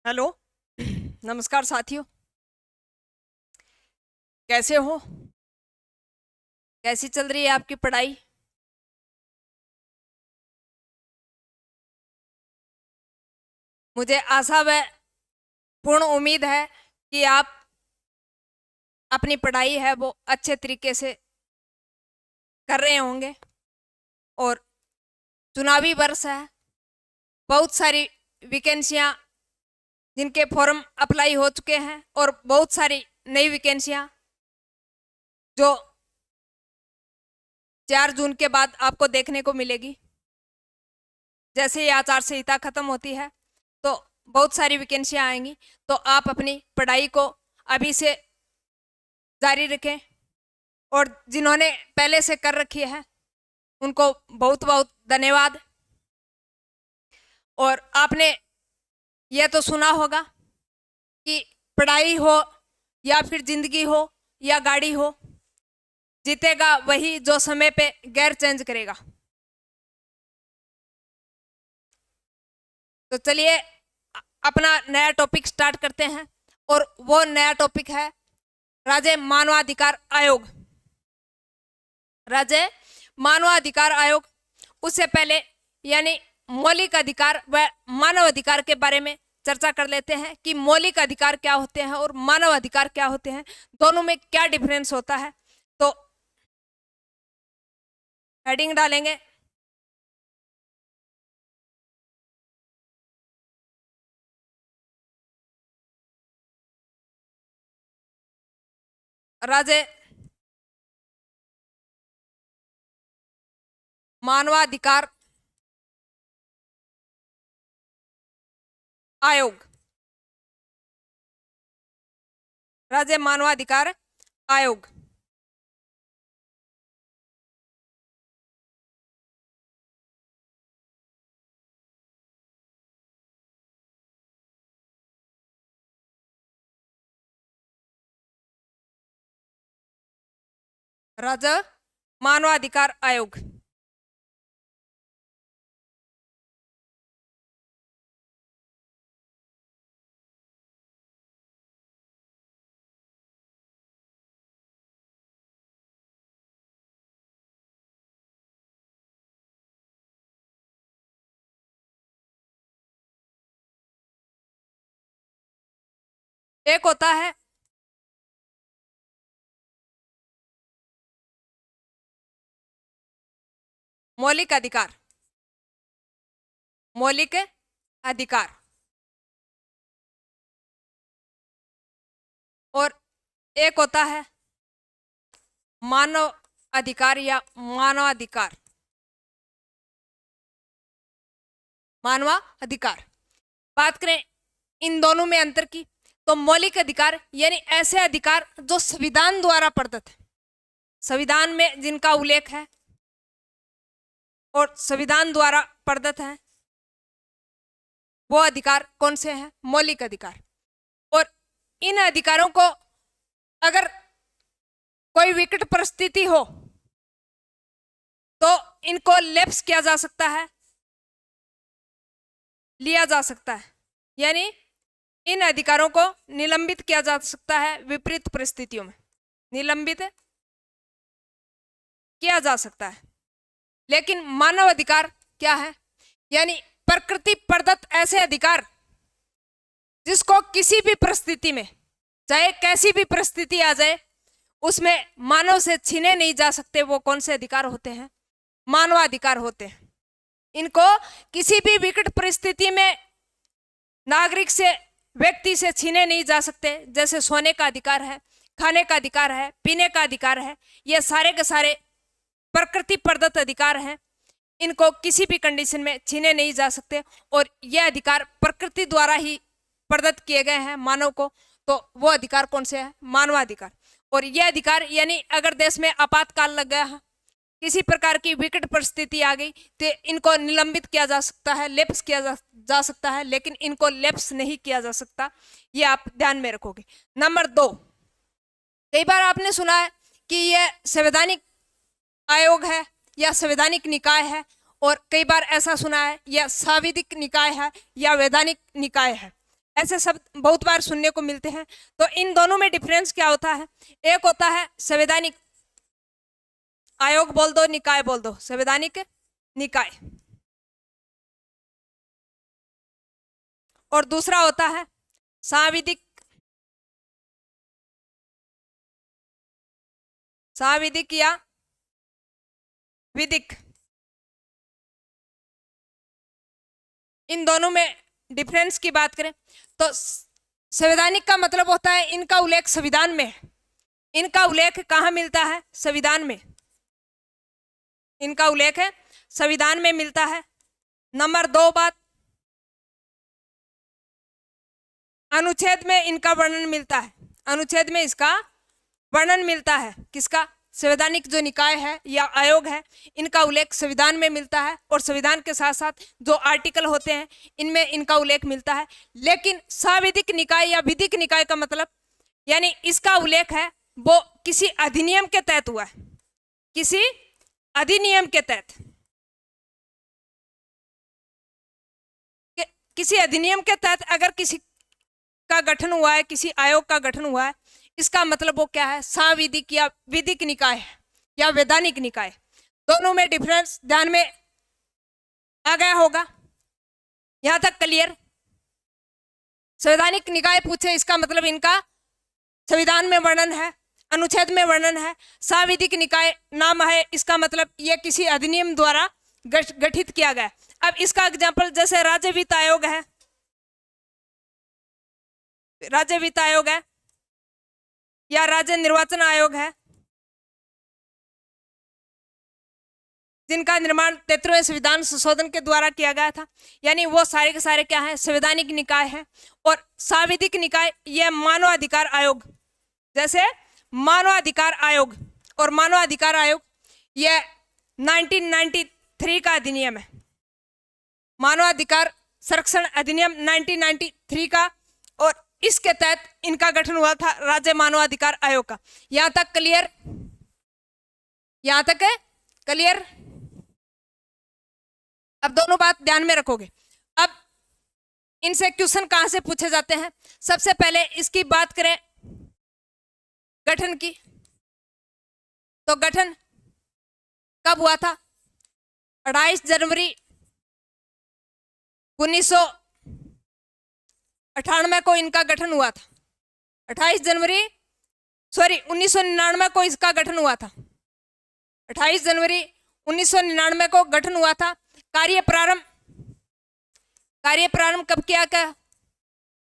Hello. नमस्कार साथियों, कैसे हो? कैसी चल रही है आपकी पढ़ाई? मुझे आशा व पूर्ण उम्मीद है कि आप अपनी पढ़ाई है वो अच्छे तरीके से कर रहे होंगे। और चुनावी वर्ष है, बहुत सारी वैकेंसियां जिनके फॉर्म अप्लाई हो चुके हैं और बहुत सारी नई वैकेंसियां जो 4 जून के बाद आपको देखने को मिलेगी। जैसे ही आचार संहिता खत्म होती है तो बहुत सारी वैकेंसियां आएंगी, तो आप अपनी पढ़ाई को अभी से जारी रखें। और जिन्होंने पहले से कर रखी है उनको बहुत बहुत धन्यवाद। और आपने यह तो सुना होगा कि पढ़ाई हो या फिर जिंदगी हो या गाड़ी हो, जीतेगा वही जो समय पे गैर चेंज करेगा। तो चलिए अपना नया टॉपिक स्टार्ट करते हैं। और वो नया टॉपिक है राज्य मानवाधिकार आयोग। राज्य मानवाधिकार आयोग। उससे पहले यानी मौलिक अधिकार व मानव अधिकार के बारे में चर्चा कर लेते हैं कि मौलिक अधिकार क्या होते हैं और मानव अधिकार क्या होते हैं, दोनों में क्या डिफरेंस होता है। तो हेडिंग डालेंगे, राज्य मानवाधिकार आयोग। राज्य मानवाधिकार आयोग। राज्य मानवाधिकार आयोग। एक होता है मौलिक अधिकार। मौलिक अधिकार। और एक होता है मानव अधिकार या मानवाधिकार। मानवाधिकार बात करें इन दोनों में अंतर की, तो मौलिक अधिकार यानी ऐसे अधिकार जो संविधान द्वारा प्रदत्त है, संविधान में जिनका उल्लेख है और संविधान द्वारा प्रदत्त है, वो अधिकार कौन से हैं? मौलिक अधिकार। और इन अधिकारों को अगर कोई विकट परिस्थिति हो तो इनको लैप्स किया जा सकता है, लिया जा सकता है, यानी इन अधिकारों को निलंबित किया जा सकता है। विपरीत परिस्थितियों में निलंबित किया जा सकता है। लेकिन मानव अधिकार क्या है? यानी प्रकृति प्रदत्त ऐसे अधिकार जिसको किसी भी परिस्थिति में, चाहे कैसी भी परिस्थिति आ जाए, उसमें मानव से छीने नहीं जा सकते। वो कौन से अधिकार होते हैं? मानवाधिकार होते हैं। इनको किसी भी विकट परिस्थिति में नागरिक से, व्यक्ति से छीने नहीं जा सकते। जैसे सोने का अधिकार है, खाने का अधिकार है, पीने का अधिकार है, ये सारे के सारे प्रकृति प्रदत्त अधिकार हैं। इनको किसी भी कंडीशन में छीने नहीं जा सकते और ये अधिकार प्रकृति द्वारा ही प्रदत्त किए गए हैं मानव को। तो वो अधिकार कौन से है? मानवाधिकार। और ये अधिकार यानी अगर देश में आपातकाल लग गया है, किसी प्रकार की विकट परिस्थिति आ गई, तो इनको निलंबित किया जा सकता है, लैप्स किया जा सकता है, लेकिन इनको लैप्स नहीं किया जा सकता। ये आप ध्यान में रखोगे। नंबर 2, कई बार आपने सुना है कि यह संवैधानिक आयोग है या संवैधानिक निकाय है, और कई बार ऐसा सुना है यह सांविधिक निकाय है या वैधानिक निकाय है। ऐसे शब्द बहुत बार सुनने को मिलते हैं। तो इन दोनों में डिफरेंस क्या होता है? एक होता है संवैधानिक आयोग बोल दो, निकाय बोल दो, संवैधानिक निकाय, और दूसरा होता है सांविधिक या विधिक। इन दोनों में डिफरेंस की बात करें तो संवैधानिक का मतलब होता है इनका उल्लेख संविधान में है। इनका उल्लेख कहाँ मिलता है? संविधान में। इनका उल्लेख है संविधान में मिलता है। नंबर 2 बात, अनुच्छेद में इनका वर्णन मिलता है। अनुच्छेद में इसका वर्णन मिलता है। किसका? संवैधानिक जो निकाय है या आयोग है, इनका उल्लेख संविधान में मिलता है, और संविधान के साथ साथ जो आर्टिकल होते हैं इनमें इनका उल्लेख मिलता है। लेकिन सांविधिक निकाय या विधिक निकाय का मतलब, यानी इसका उल्लेख है वो किसी अधिनियम के तहत हुआ है, किसी अधिनियम के तहत, किसी अधिनियम के तहत अगर किसी का गठन हुआ है, किसी आयोग का गठन हुआ है, इसका मतलब वो क्या है? सांविधिक या विधिक निकाय है या वैधानिक निकाय। दोनों में डिफरेंस ध्यान में आ गया होगा। यहां तक क्लियर? संवैधानिक निकाय पूछे, इसका मतलब इनका संविधान में वर्णन है, अनुच्छेद में वर्णन है। सांविधिक निकाय नाम है, इसका मतलब यह किसी अधिनियम द्वारा गठित किया गया। अब इसका एग्जाम्पल जैसे राज्य वित्त आयोग है, राज्य वित्त आयोग है या राज्य निर्वाचन आयोग है, जिनका निर्माण 73वें संविधान संशोधन के द्वारा किया गया था। यानी वो सारे के सारे क्या है? संवैधानिक निकाय है। और सांविधिक निकाय ये मानवाधिकार आयोग, जैसे मानवाधिकार आयोग और मानवाधिकार आयोग ये 1993 का अधिनियम है, मानवाधिकार संरक्षण अधिनियम 1993 का, और इसके तहत इनका गठन हुआ था राज्य मानवाधिकार आयोग का। यहां तक क्लियर? यहां तक है क्लियर? अब दोनों बात ध्यान में रखोगे। अब इनसे क्वेश्चन कहां से पूछे जाते हैं? सबसे पहले इसकी बात करें गठन की, तो गठन कब हुआ था? 28 जनवरी 1998 को इनका गठन हुआ था। 1999 को इसका गठन हुआ था। 28 जनवरी 1999 को गठन हुआ था। कार्य प्रारंभ कब किया गया?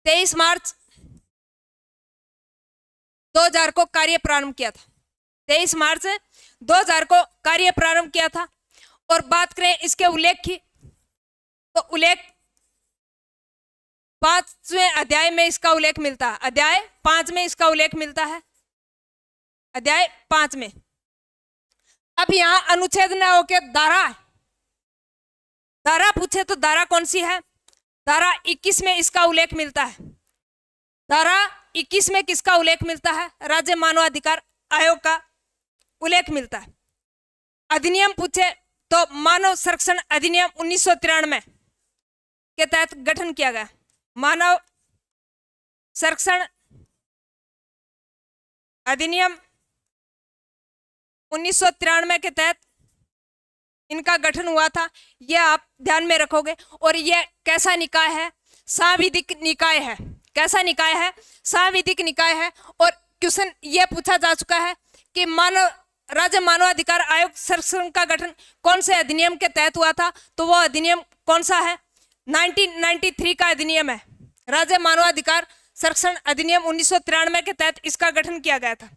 23 मार्च 2000 को कार्य प्रारंभ किया था। 23 मार्च 2000 को कार्य प्रारंभ किया था। और बात करें इसके उल्लेख की, तो उल्लेख 5वें अध्याय में इसका उल्लेख मिलता है। अध्याय 5 में इसका उल्लेख मिलता है, अध्याय 5 में। अब यहां अनुच्छेद न होके धारा पूछे तो धारा कौन सी है? धारा 21 में इसका उल्लेख मिलता है। धारा 21 में किसका उल्लेख मिलता है? राज्य मानवाधिकार आयोग का उल्लेख मिलता है। अधिनियम पूछे तो मानव संरक्षण अधिनियम 1993 के तहत गठन किया गया। मानव संरक्षण अधिनियम 1993 के तहत इनका गठन हुआ था। यह आप ध्यान में रखोगे। और यह कैसा निकाय है? सांविधिक निकाय है। कैसा निकाय है? सांविधिक निकाय है। और क्वेश्चन यह पूछा जा चुका है कि राज्य मानवाधिकार आयोग संरक्षण का गठन कौन से अधिनियम के तहत हुआ था? तो वो अधिनियम कौन सा है? 1993 का अधिनियम है। राज्य मानवाधिकार संरक्षण अधिनियम 1993 के तहत इसका गठन किया गया था।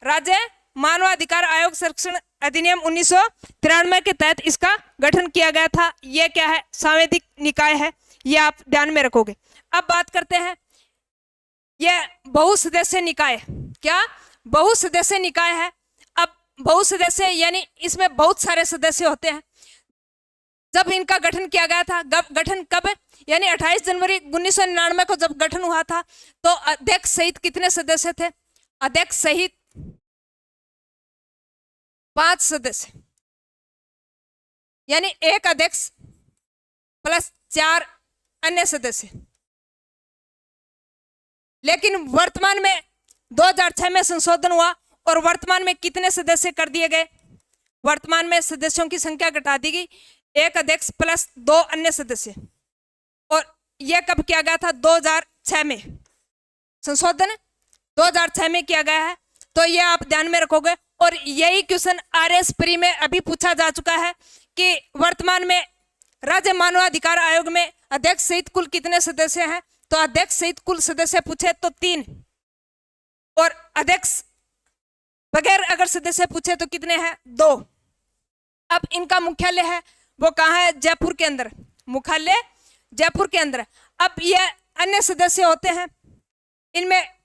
राज्य मानवाधिकार आयोग संरक्षण अधिनियम 1993 के तहत इसका गठन किया गया था। यह क्या है? सांविधिक निकाय है। यह आप ध्यान में रखोगे। अब बात करते हैं, यह बहुसदस्य निकाय। क्या? बहुसदस्य निकाय है। अब बहुसदस्य यानी इसमें बहुत सारे सदस्य होते हैं। जब इनका गठन किया गया था, गठन कब? यानी 28 जनवरी 1999 को जब गठन हुआ था, तो अध्यक्ष सहित कितने सदस्य थे? अध्यक्ष सहित 5 सदस्य, यानी एक अध्यक्ष प्लस 4 अन्य सदस्य। लेकिन वर्तमान में 2006 में संशोधन हुआ और वर्तमान में कितने सदस्य कर दिए गए? वर्तमान में सदस्यों की संख्या घटा दी गई, एक अध्यक्ष प्लस 2 अन्य सदस्य। और यह कब किया गया था? 2006 में। संशोधन 2006 में किया गया है, तो यह आप ध्यान में रखोगे। और यही क्वेश्चन RS प्री में अभी पूछा जा चुका है कि वर्तमान में राज्य मानवाधिकार आयोग में अध्यक्ष सहित कुल कितने सदस्य हैं? तो अध्यक्ष सहित कुल सदस्य पूछे तो 3, और अध्यक्ष बगैर अगर सदस्य पूछे तो कितने हैं? 2। अब इनका मुख्यालय है वो कहाँ है? जयपुर के अंदर। मुख्यालय जयपुर के अंदर। अब ये अन्य सदस्य होते हैं, इनमें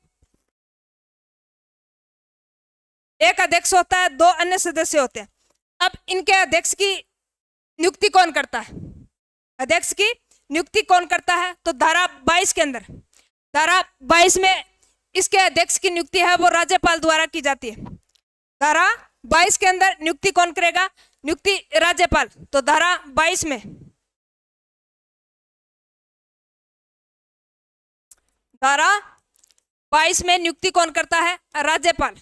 एक अध्यक्ष होता है, 2 अन्य सदस्य होते हैं। अब इनके अध्यक्ष की नियुक्ति कौन करता है? अध्यक्ष की नियुक्ति कौन करता है? तो धारा 22 के अंदर, धारा 22 में इसके अध्यक्ष की नियुक्ति है वो राज्यपाल द्वारा की जाती है। धारा 22 के अंदर नियुक्ति कौन करेगा? नियुक्ति राज्यपाल। तो धारा 22 में, धारा 22 में नियुक्ति कौन करता है? राज्यपाल।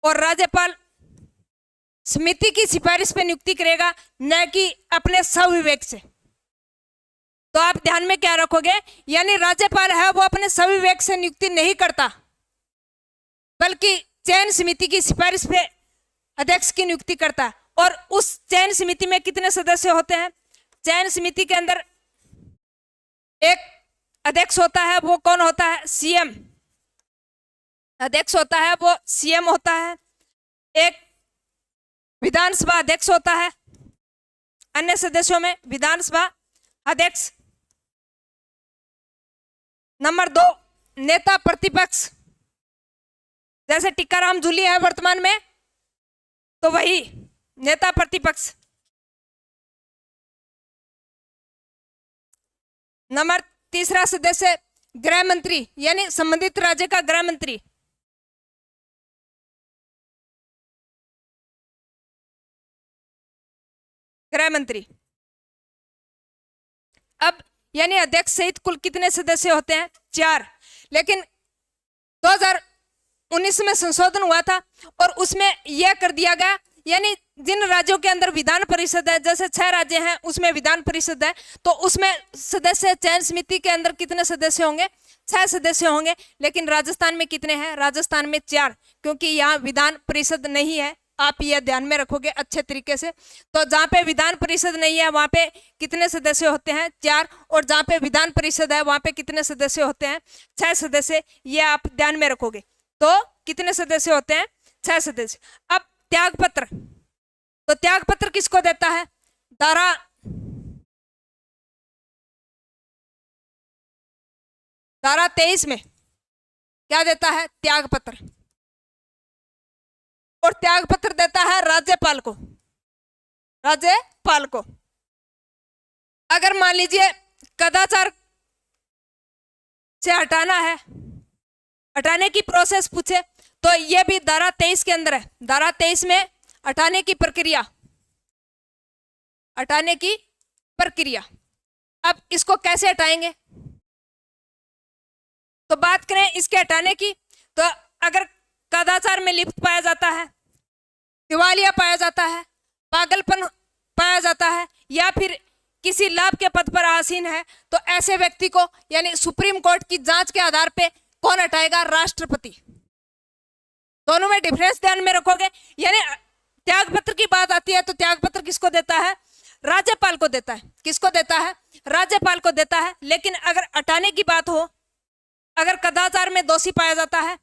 और राज्यपाल समिति की सिफारिश पे नियुक्ति करेगा, न कि अपने स्वविवेक से। तो आप ध्यान में क्या रखोगे? यानी राज्यपाल है वो अपने स्वविवेक से नियुक्ति नहीं करता, बल्कि चयन समिति की सिफारिश पे अध्यक्ष की नियुक्ति करता है। और उस चयन समिति में कितने सदस्य होते हैं? चयन समिति के अंदर एक अध्यक्ष होता है, वो कौन होता है? CM। अध्यक्ष होता है वो CM होता है। एक विधानसभा अध्यक्ष होता है, अन्य सदस्यों में विधानसभा अध्यक्ष। नंबर 2, नेता प्रतिपक्ष। जैसे टीकाराम जूली है वर्तमान में, तो वही नेता प्रतिपक्ष। नंबर 3 सदस्य गृह मंत्री, यानी संबंधित राज्य का गृह मंत्री। गृह मंत्री। अब यानी अध्यक्ष सहित कुल कितने सदस्य होते हैं? 4। लेकिन 2019 में संशोधन हुआ था और उसमें यह कर दिया गया, यानी जिन राज्यों के अंदर विधान परिषद है, जैसे 6 राज्य हैं उसमें विधान परिषद है, तो उसमें सदस्य चयन समिति के अंदर कितने सदस्य होंगे? 6 सदस्य होंगे। लेकिन राजस्थान में कितने हैं? राजस्थान में 4, क्योंकि यहाँ विधान परिषद नहीं है। आप यह ध्यान में रखोगे अच्छे तरीके से। तो जहाँ पे विधान परिषद नहीं है वहां पे कितने सदस्य होते हैं? 4। और जहाँ पे विधान परिषद है वहां पे कितने सदस्य होते हैं? 6 सदस्य। ये आप ध्यान में रखोगे। तो कितने सदस्य होते हैं? 6 सदस्य। अब त्याग पत्र, तो त्याग पत्र किसको देता है? धारा 23 में क्या देता है? त्याग पत्र। और त्याग पत्र देता है राज्यपाल को। राज्यपाल को अगर मान लीजिए कदाचार से हटाना है, हटाने की प्रोसेस पूछे, तो ये भी धारा 23 के अंदर है। धारा 23 में हटाने की प्रक्रिया, हटाने की प्रक्रिया। अब इसको कैसे हटाएंगे? तो बात करें इसके हटाने की, तो अगर कदाचार में लिप्त पाया जाता है, दिवालिया पाया जाता है, पागलपन पाया जाता है, या फिर किसी लाभ के पद पर आसीन है, तो ऐसे व्यक्ति को यानी सुप्रीम कोर्ट की जांच के आधार पे कौन हटाएगा? राष्ट्रपति। दोनों में डिफरेंस ध्यान में रखोगे। यानी त्यागपत्र की बात आती है तो त्यागपत्र किसको देता है? राज्यपाल को देता है। किसको देता है? राज्यपाल को देता है। लेकिन अगर हटाने की बात हो, अगर कदाचार में दोषी पाया जाता है,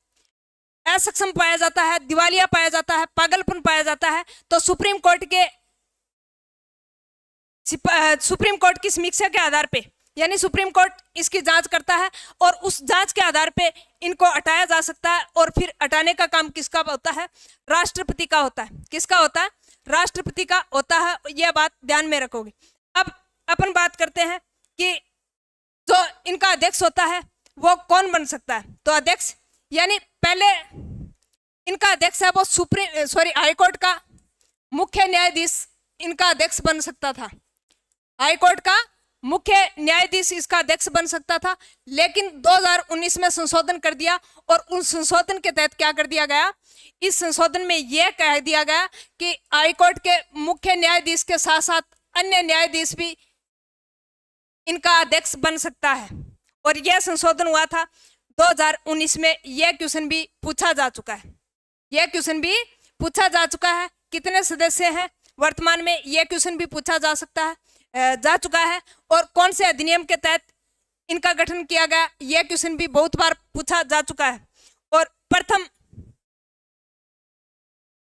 असक्षम पाया जाता है, दिवालिया पाया जाता है, पागलपन पाया जाता है, तो सुप्रीम कोर्ट की समीक्षा के आधार पे, यानी सुप्रीम कोर्ट इसकी जांच करता है और उस जांच के आधार पे इनको हटाया जा सकता है। और फिर हटाने का काम किसका होता है? राष्ट्रपति का होता है। किसका होता है? राष्ट्रपति का होता है। यह बात ध्यान में रखोगे। अब अपन बात करते हैं कि जो इनका अध्यक्ष होता है वो कौन बन सकता है? तो अध्यक्ष यानी पहले इनका अध्यक्ष है वो हाईकोर्ट का मुख्य न्यायाधीश इनका अध्यक्ष बन सकता था। हाईकोर्ट का मुख्य न्यायाधीश इसका अध्यक्ष बन सकता था, लेकिन 2019 में संशोधन कर दिया और उस संशोधन के तहत क्या कर दिया गया, इस संशोधन में यह कह दिया गया कि हाईकोर्ट के मुख्य न्यायाधीश के साथ साथ अन्य न्यायाधीश भी इनका अध्यक्ष बन सकता है। और यह संशोधन हुआ था 2019 में। यह क्वेश्चन भी पूछा जा चुका है, यह क्वेश्चन भी पूछा जा चुका है। कितने सदस्य हैं वर्तमान में, यह क्वेश्चन भी पूछा जा सकता है, जा चुका है। और कौन से अधिनियम के तहत इनका गठन किया गया, यह क्वेश्चन भी बहुत बार पूछा जा चुका है। और प्रथम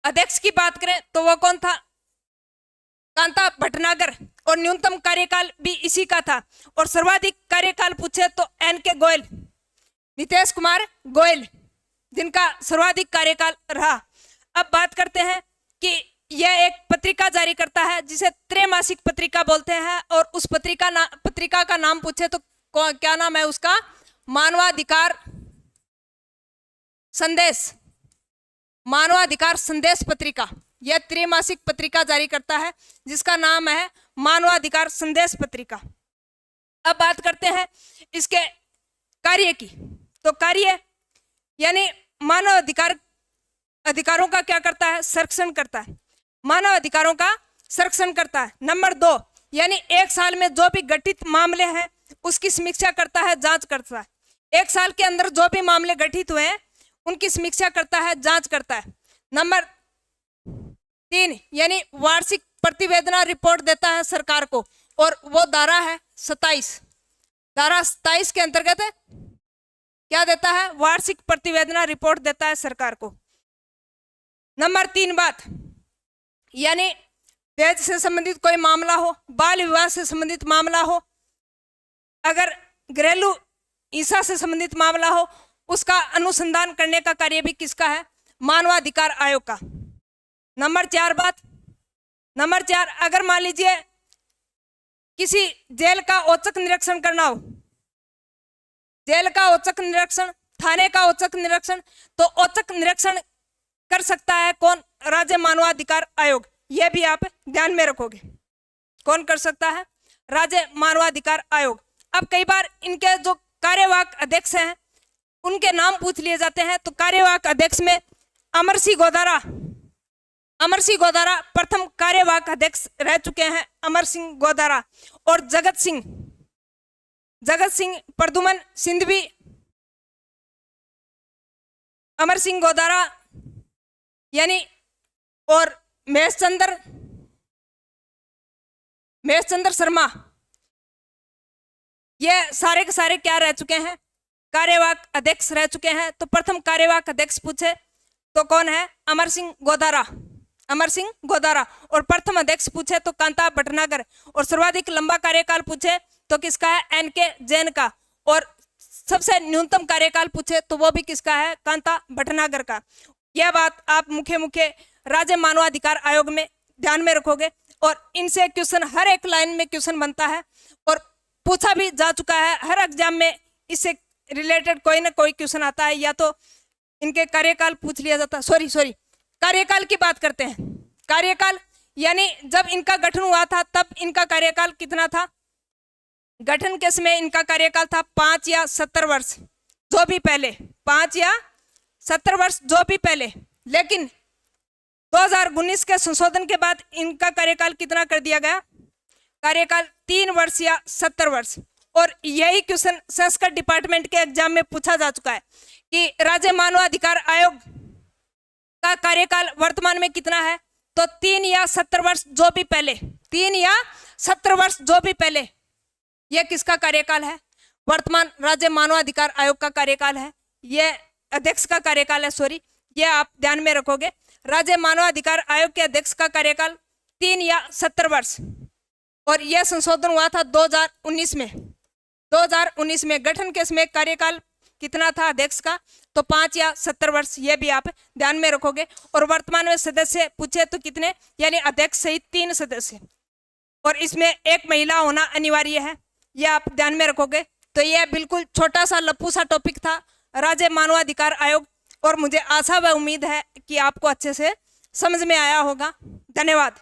अध्यक्ष की बात करें तो वो कौन था, कांता भटनागर, और न्यूनतम कार्यकाल भी इसी का था। और सर्वाधिक कार्यकाल पूछे तो एन.के. गोयल, नितेश कुमार गोयल, जिनका सर्वाधिक कार्यकाल रहा। अब बात करते हैं कि यह एक पत्रिका जारी करता है जिसे त्रैमासिक पत्रिका बोलते हैं। और उस पत्रिका का नाम पूछे तो क्या नाम है उसका, मानवाधिकार संदेश, मानवाधिकार संदेश पत्रिका। यह त्रैमासिक पत्रिका जारी करता है जिसका नाम है मानवाधिकार संदेश पत्रिका। अब बात करते हैं इसके कार्य की। तो कार्य यानी मानव अधिकारों का क्या करता है, संरक्षण करता है, मानव अधिकारों का संरक्षण करता है। नंबर 2 यानी एक साल में जो भी गठित मामले हैं उसकी समीक्षा करता है, जांच करता है। एक साल के अंदर जो भी मामले गठित हुए हैं उनकी समीक्षा करता है, जांच करता है। नंबर 3 यानी वार्षिक प्रतिवेदन रिपोर्ट देता है सरकार को, और वो धारा है 27, धारा 27 के अंतर्गत क्या देता है, वार्षिक प्रतिवेदन रिपोर्ट देता है सरकार को। नंबर 3 बात यानी दहेज से संबंधित कोई मामला हो, बाल विवाह से संबंधित मामला हो, अगर घरेलू हिंसा से संबंधित मामला हो, उसका अनुसंधान करने का कार्य भी किसका है, मानवाधिकार आयोग का। नंबर 4 बात, नंबर 4 अगर मान लीजिए किसी जेल का औचक निरीक्षण करना हो, जेल का औचक निरीक्षण, थाने का औचक निरीक्षण, तो औचक निरीक्षण कर सकता है कौन, राज्य मानवाधिकार आयोग। यह भी आप ध्यान में रखोगे, कौन कर सकता है, राज्य मानवाधिकार आयोग। अब कई बार इनके जो कार्यवाहक अध्यक्ष हैं उनके नाम पूछ लिए जाते हैं। तो कार्यवाहक अध्यक्ष में अमर सिंह गोदारा प्रथम कार्यवाहक अध्यक्ष रह चुके हैं, अमर सिंह गोदारा। और जगत सिंह प्रद्युमन सिंधवी, अमर सिंह गोदारा यानी, और महेश चंद्र शर्मा, ये सारे के सारे क्या रह चुके हैं, कार्यवाहक अध्यक्ष रह चुके हैं। तो प्रथम कार्यवाहक अध्यक्ष पूछे तो कौन है, अमर सिंह गोदारा। और प्रथम अध्यक्ष पूछे तो कांता भटनागर। और सर्वाधिक लंबा कार्यकाल पूछे तो किसका है, एन.के. जैन का। और सबसे न्यूनतम कार्यकाल पूछे तो वो भी किसका है, कांता भटनागर का। यह बात आप मुख्य राज्य मानवाधिकार आयोग में ध्यान में रखोगे। और इनसे क्वेश्चन हर एक लाइन में क्वेश्चन बनता है और पूछा भी जा चुका है। हर एग्जाम में इससे रिलेटेड कोई ना कोई क्वेश्चन आता है, या तो इनके कार्यकाल पूछ लिया जाता है। सॉरी कार्यकाल की बात करते हैं। कार्यकाल यानी जब इनका गठन हुआ था तब इनका कार्यकाल कितना था, गठन के समय इनका कार्यकाल था 5 या 70 वर्ष, जो भी पहले 5 या 70 वर्ष जो भी पहले। लेकिन 2019 के संशोधन के बाद इनका कार्यकाल कितना कर दिया गया, कार्यकाल 3 वर्ष या 70 वर्ष। और यही क्वेश्चन संस्कृत डिपार्टमेंट के एग्जाम में पूछा जा चुका है कि राज्य मानवाधिकार आयोग का कार्यकाल वर्तमान में कितना है, तो 3 या 70 वर्ष जो भी पहले, 3 या 70 वर्ष जो भी पहले, यह किसका कार्यकाल है, वर्तमान राज्य मानवाधिकार आयोग का कार्यकाल है। यह अध्यक्ष का कार्यकाल है, यह आप ध्यान में रखोगे। राज्य मानवाधिकार आयोग के अध्यक्ष का कार्यकाल 3 या 70 वर्ष। और यह संशोधन हुआ था 2019 में। 2019 में गठन के समय कार्यकाल कितना था अध्यक्ष का, तो 5 या 70 वर्ष। यह भी आप ध्यान में रखोगे। और वर्तमान में सदस्य पूछे तो कितने, यानी अध्यक्ष सहित 3 सदस्य, और इसमें एक महिला होना अनिवार्य है, यह आप ध्यान में रखोगे। तो यह बिल्कुल छोटा सा लप्पू सा टॉपिक था, राज्य मानवाधिकार आयोग। और मुझे आशा व उम्मीद है कि आपको अच्छे से समझ में आया होगा। धन्यवाद।